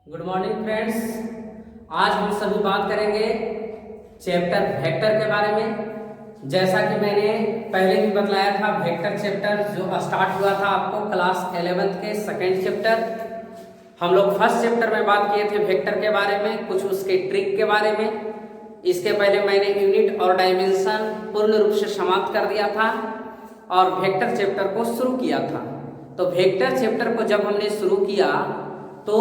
Good morning friends. आज हम सभी बात करेंगे चैप्टर वेक्टर के बारे में। जैसा कि मैंने पहले भी बतलाया था, वेक्टर चैप्टर जो स्टार्ट हुआ था आपको क्लास 11th के सेकेंड चैप्टर। हम लोग फर्स्ट चैप्टर में बात किए थे वेक्टर के बारे में, कुछ उसके ट्रिक के बारे में। इसके पहले मैंने यूनिट और डायमेंशन पूर्ण रूप से समाप्त कर दिया था और वेक्टर चैप्टर को शुरू किया था। तो वेक्टर चैप्टर को जब हमने शुरू किया तो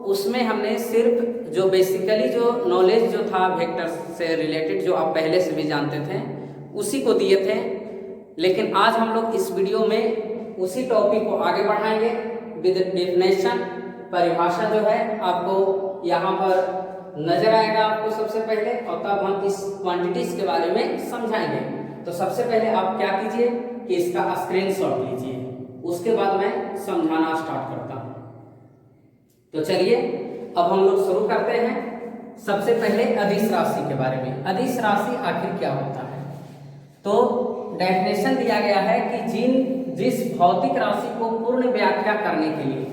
उसमें हमने सिर्फ जो बेसिकली जो नॉलेज जो था वेक्टर से रिलेटेड, जो आप पहले से भी जानते थे, उसी को दिए थे। लेकिन आज हम लोग इस वीडियो में उसी टॉपिक को आगे बढ़ाएंगे विद डेफिनेशन। परिभाषा जो है आपको यहाँ पर नजर आएगा आपको सबसे पहले, और तब हम इस क्वांटिटीज के बारे में समझाएंगे। तो सबसे पहले आप क्या कीजिए कि इसका स्क्रीनशॉट लीजिए, उसके बाद मैं समझाना स्टार्ट करता हूँ। तो चलिए अब हम लोग शुरू करते हैं। सबसे पहले अदिश राशि के बारे में। अदिश राशि आखिर क्या होता है? तो डेफिनेशन दिया गया है कि जिस भौतिक राशि को पूर्ण व्याख्या करने के लिए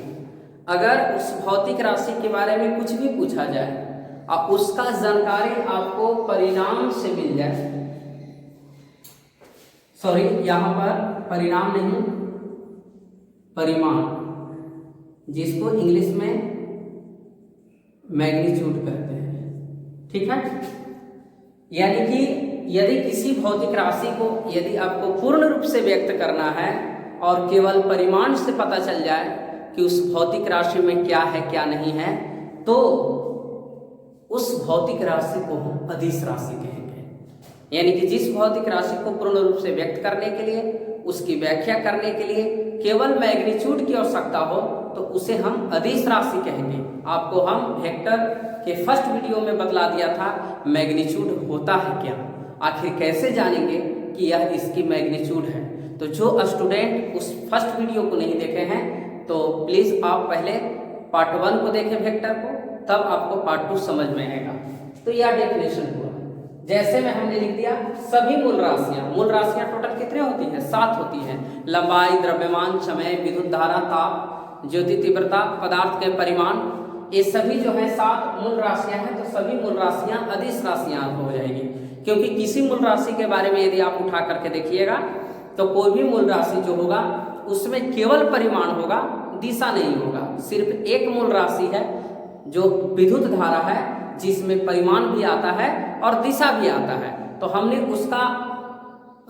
अगर उस भौतिक राशि के बारे में कुछ भी पूछा जाए और उसका जानकारी आपको परिणाम से मिल जाए, सॉरी यहाँ पर परिणाम नहीं, परिमाण, जिसको इंग्लिश में मैग्नीट्यूड कहते हैं, ठीक है। यानी कि यदि किसी भौतिक राशि को यदि आपको पूर्ण रूप से व्यक्त करना है और केवल परिमाण से पता चल जाए कि उस भौतिक राशि में क्या है क्या नहीं है, तो उस भौतिक राशि को हम अदिश राशि कहेंगे। यानी कि जिस भौतिक राशि को पूर्ण रूप से व्यक्त करने के लिए, उसकी व्याख्या करने के लिए केवल मैग्नीट्यूड की आवश्यकता हो, तो उसे हम अदिश राशि कहेंगे। आपको हम वेक्टर के फर्स्ट वीडियो में बतला दिया था मैग्नीट्यूड होता है क्या, आखिर कैसे जानेंगे कि यह इसकी मैग्नीट्यूड है। तो जो स्टूडेंट उस फर्स्ट वीडियो को नहीं देखे हैं तो प्लीज आप पहले पार्ट 1 को देखें वेक्टर को, तब आपको पार्ट 2 समझ में आएगा। तो यह डेफिनेशन हुआ। जैसे में हमने लिख दिया सभी मूल राशियां टोटल कितने होती हैं? 7 होती हैं। लंबाई, द्रव्यमान, समय, विद्युत धारा, ताप, ज्योति तीव्रता, पदार्थ के परिमाण, ये सभी जो है 7 मूल राशियां हैं। तो सभी मूल राशियां अदिश राशियां हो जाएगी, क्योंकि किसी मूल राशि के बारे में यदि आप उठा करके देखिएगा तो कोई भी मूल राशि जो होगा उसमें केवल परिमाण होगा, दिशा नहीं होगा। सिर्फ एक मूल राशि है जो विद्युत धारा है, जिसमें परिमाण भी आता है और दिशा भी आता है। तो हमने उसका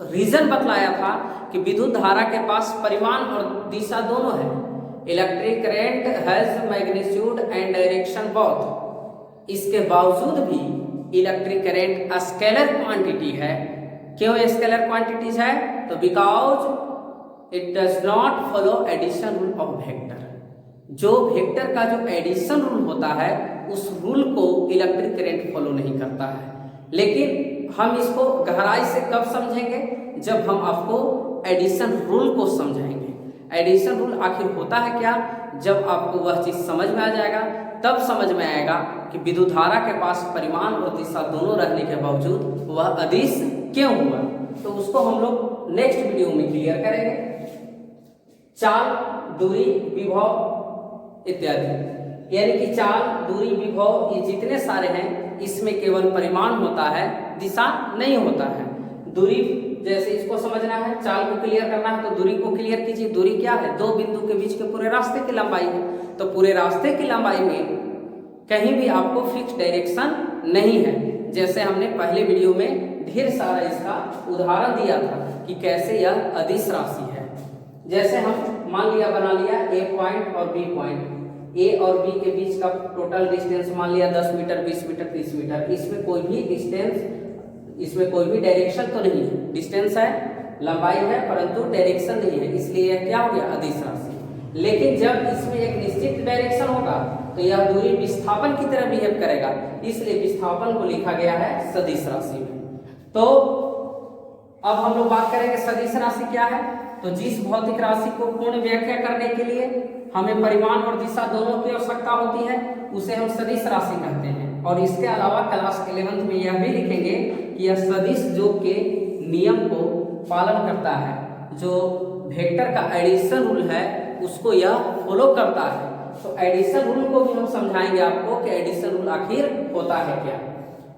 रीजन बतलाया था कि विद्युत धारा के पास परिमाण और दिशा दोनों है। Electric current has magnitude and direction both. इसके बावजूद भी इलेक्ट्रिक करंट स्केलर क्वांटिटी है। क्यों स्केलर क्वांटिटीज है? तो because it does not follow addition rule of vector. जो वेक्टर का जो एडिशन रूल होता है उस रूल को इलेक्ट्रिक करंट फॉलो नहीं करता है। लेकिन हम इसको गहराई से कब समझेंगे? जब हम आपको एडिशन रूल को समझाएंगे। एडिशन रूल आखिर होता है क्या? जब आपको वह चीज समझ में आ जाएगा तब समझ में आएगा कि विद्युत धारा के पास परिमाण और दिशा दोनों रहने के बावजूद वह अदिश क्यों हुआ। तो उसको हम लोग नेक्स्ट वीडियो में क्लियर करेंगे। चाल, दूरी, विभव इत्यादि, यानी कि चाल, दूरी, विभव, ये जितने सारे हैं इसमें केवल परिमाण होता है, दिशा नहीं होता है। दूरी, जैसे इसको समझना है, चाल को क्लियर करना है तो दूरी को क्लियर कीजिए। दूरी क्या है? 2 बिंदु के बीच के पूरे रास्ते की लंबाई है। तो पूरे रास्ते की लंबाई में कहीं भी आपको फिक्स डायरेक्शन नहीं है। जैसे हमने पहले वीडियो में ढेर सारा इसका उदाहरण दिया था कि कैसे यह अदिश राशि है। जैसे हम मान लिया, बना लिया ए पॉइंट और बी पॉइंट। ए और बी के बीच का टोटल डिस्टेंस मान लिया 10 मीटर, 20 मीटर, 30 मीटर। इसमें कोई भी डिस्टेंस, इसमें कोई भी डायरेक्शन तो नहीं है। डिस्टेंस है, लंबाई है, परंतु डायरेक्शन नहीं है, इसलिए यह क्या हो गया? अदिश राशि। लेकिन जब इसमें एक निश्चित डायरेक्शन होगा तो यह दूरी विस्थापन की तरह बिहेव करेगा, इसलिए विस्थापन को लिखा गया है सदिश राशि में। तो अब हम लोग बात करेंगे सदिश राशि क्या है। तो जिस भौतिक राशि को पूर्ण व्याख्या करने के लिए हमें परिमाण और दिशा दोनों की आवश्यकता होती है, उसे हम सदिश राशि कहते हैं। और इसके अलावा क्लास 11th में यह भी लिखेंगे कि यह सदिश योग के नियम को पालन करता है। जो वेक्टर का एडिशन रूल है उसको यह फॉलो करता है। तो एडिशन रूल को भी हम समझाएंगे आपको कि एडिशन रूल आखिर होता है क्या।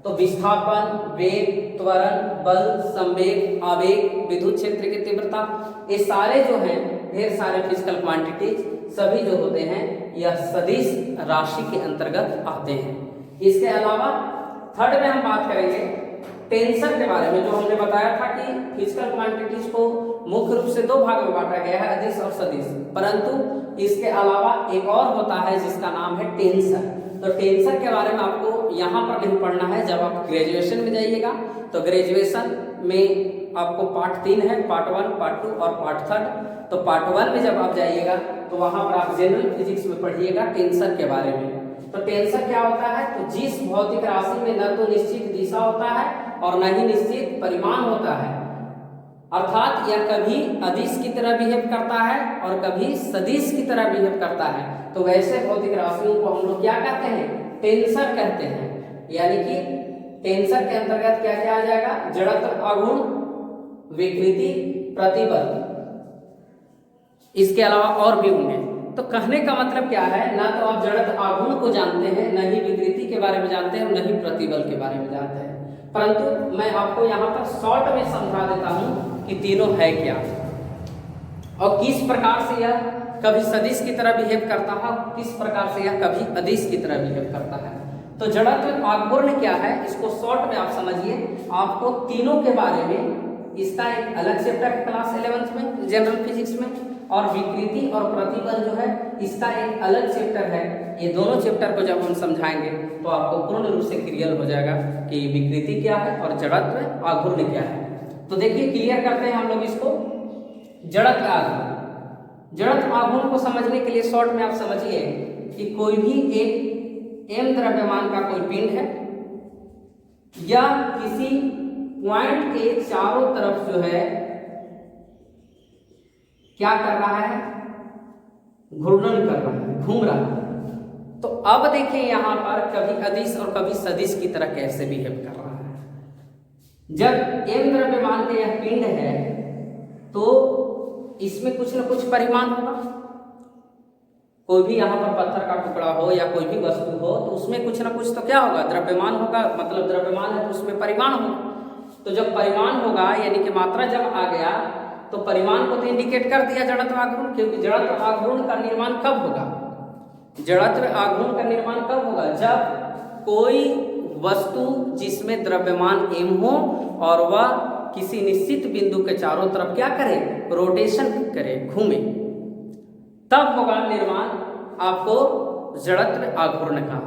तो विस्थापन, वेग, त्वरण, बल, संवेग, आवेग, विद्युत क्षेत्र की तीव्रता, ये सारे जो हैं ढेर सारे फिजिकल क्वांटिटीज सभी जो होते हैं यह सदिश राशि के अंतर्गत आते हैं। इसके अलावा थर्ड में हम बात करेंगे टेंसर के बारे में। जो हमने बताया था कि फिजिकल क्वांटिटीज को मुख्य रूप से दो भागों में बांटा गया है, अदिश और सदिश, परंतु इसके अलावा एक और होता है जिसका नाम है टेंसर। तो टेंसर के बारे में आपको यहाँ पर नहीं पढ़ना है, जब आप ग्रेजुएशन में जाइएगा तो ग्रेजुएशन में आपको पार्ट 3 है, पार्ट 1, पार्ट 2 और पार्ट 3। तो पार्ट 1 में जब आप जाइएगा तो वहाँ पर आप जनरल फिजिक्स में पढ़िएगा टेंसर के बारे में। तो टेंसर क्या होता है, तो जिस भौतिक राशि में न तो निश्चित दिशा होता है और न ही निश्चित परिमाण होता है, अर्थात यह कभी अदिश की तरह बिहेव करता है और कभी सदिश की तरह बिहेव करता है, तो वैसे भौतिक राशियों को हम लोग क्या कहते हैं, टेंसर कहते हैं। यानी कि टेंसर के अंतर्गत क्या क्या आ जाएगा, जड़त्व, आघूर्ण, विकृति, प्रतिबल, इसके अलावा और भी होंगे। तो कहने का मतलब क्या है, ना तो आप जड़त्व आघूर्ण को जानते हैं, न ही विकृति के बारे में जानते हैं, न ही प्रतिबल के बारे में जानते हैं, परंतु मैं आपको यहाँ पर शॉर्ट में समझा देता हूँ कि तीनों है क्या और किस प्रकार से यह कभी सदिश की तरह बिहेव करता है, किस प्रकार से यह कभी अदिश की तरह बिहेव करता है। तो जड़त्व आघूर्ण क्या है, इसको शॉर्ट में आप समझिए। आपको तीनों के बारे में इसका एक अलग चैप्टर है क्लास 11th में जनरल फिजिक्स में, और विकृति और प्रतिबल जो है इसका एक अलग चैप्टर है। ये दोनों चैप्टर को जब हम समझाएंगे तो आपको पूर्ण रूप से क्लियर हो जाएगा कि विकृति क्या है और जड़त्व आघूर्ण क्या है। तो देखिए क्लियर करते हैं हम लोग इसको। जड़त्व आघूर्ण, जड़त्व आघूर्ण को समझने के लिए शॉर्ट में आप समझिए कि कोई भी एक m द्रव्यमान का कोई पिंड है या किसी पॉइंट के चारों तरफ जो है क्या कर रहा है, घूर्णन कर रहा है, घूम रहा है। तो अब देखिए यहाँ पर कभी अदिश और कभी सदिश की तरह कैसे बिहेव कर रहा है। जब m द्रव्यमान के यह पिंड है तो इसमें कुछ न कुछ परिमाण होगा। कोई भी यहाँ पर पत्थर का टुकड़ा हो या कोई भी वस्तु हो तो उसमें कुछ ना कुछ तो क्या होगा, द्रव्यमान होगा। मतलब द्रव्यमान है तो उसमें परिमाण होगा। तो जब परिमाण होगा यानी कि मात्रा जब आ गया तो परिमाण को तो इंडिकेट कर दिया जड़त्व आघूर्ण, क्योंकि जड़त्व आघूर्ण का निर्माण कब होगा, जड़त्व आघूर्ण का निर्माण कब होगा, जब कोई वस्तु जिसमें द्रव्यमान m हो और वह किसी निश्चित बिंदु के चारों तरफ क्या करे, रोटेशन करे, घूमे, तब होगा निर्माण आपको जड़त्व आघूर्ण का।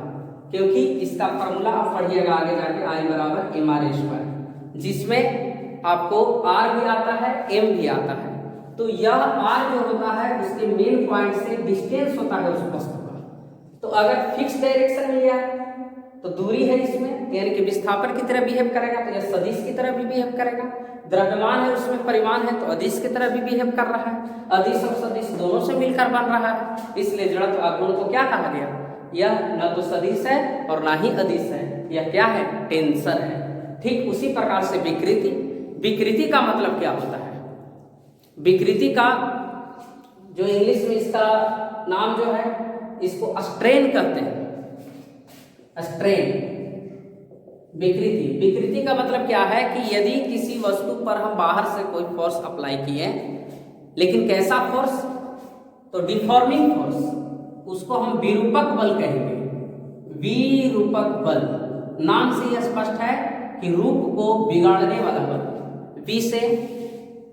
क्योंकि इसका फॉर्मूला आप पढ़िएगा आगे जाके, I बराबर mr², जिसमें आपको r भी आता है m भी आता है। तो यह r जो होता है उसके मेन पॉइंट से डिस्टेंस होता है उस वस्तु का। तो अगर फिक्स डायरेक्शन में लिया तो दूरी है इसमें, यानी कि विस्थापन की तरह बिहेव करेगा, तो यह सदिश की तरह भी बिहेव करेगा। द्रव्यमान है उसमें परिमाण है तो अदिश की तरह भी बिहेव कर रहा है। अदिश और सदिश दोनों से मिलकर बन रहा है, इसलिए जड़त्व आघूर्ण को क्या कहा गया, यह न तो सदिश है और ना ही अदिश है, यह क्या है, टेंसर है। ठीक उसी प्रकार से विकृति, विकृति का मतलब क्या होता है, विकृति का जो इंग्लिश में इसका नाम जो है इसको स्ट्रेन कहते हैं, स्ट्रेन। विकृति, विकृति का मतलब क्या है कि यदि किसी वस्तु पर हम बाहर से कोई फोर्स अप्लाई किए, लेकिन कैसा फोर्स, तो डिफॉर्मिंग फोर्स, उसको हम विरूपक बल कहेंगे। विरूपक बल नाम से यह स्पष्ट है कि रूप को बिगाड़ने वाला बल, वी से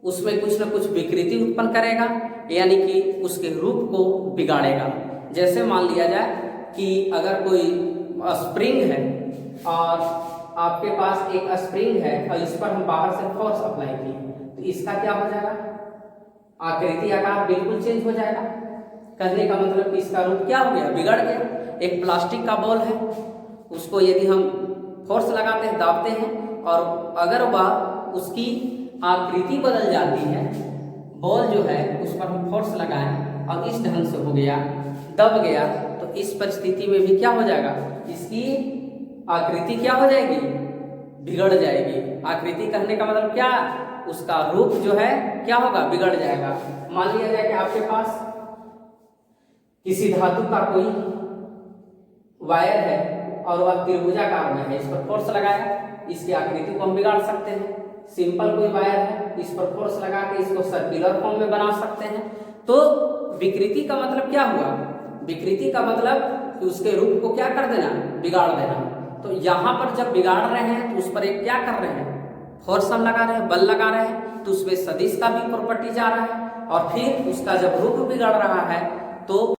उसमें कुछ न कुछ विकृति उत्पन्न करेगा, यानी कि उसके रूप को बिगाड़ेगा। जैसे मान लिया जाए कि अगर कोई स्प्रिंग है और आपके पास एक स्प्रिंग है और इस पर हम बाहर से फोर्स अप्लाई किए, तो इसका क्या हो जाएगा, आकृति आकार बिल्कुल चेंज हो जाएगा। कहने का मतलब कि इसका रूप क्या हो गया, बिगड़ गया। एक प्लास्टिक का बॉल है, उसको यदि हम फोर्स लगाते हैं, दाबते हैं, और अगर वह उसकी आकृति बदल जाती है, बॉल जो है उस पर हम फोर्स लगाएं और इस ढंग से हो गया, दब गया, तो इस परिस्थिति में भी क्या हो जाएगा, इसकी आकृति क्या हो जाएगी, बिगड़ जाएगी। आकृति कहने का मतलब क्या, उसका रूप जो है क्या होगा, बिगड़ जाएगा। मान लिया जाए कि आपके पास किसी धातु का कोई वायर है और वह त्रिभुजाकार में है, इस पर फोर्स लगाया, इसकी आकृति को हम बिगाड़ सकते हैं। सिंपल कोई वायर है, इस पर फोर्स लगा के इसको सर्कुलर फॉर्म में बना सकते हैं। तो विकृति का मतलब क्या हुआ? विकृति का मतलब कि उसके रूप को क्या कर देना, बिगाड़ देना। तो यहाँ पर जब बिगाड़ रहे हैं तो उस पर एक क्या कर रहे हैं, फोर्स हम लगा रहे हैं, बल लगा रहे हैं, तो उसमें सदिश का भी प्रॉपर्टी जा रहा है और फिर उसका जब रूप बिगड़ रहा है तो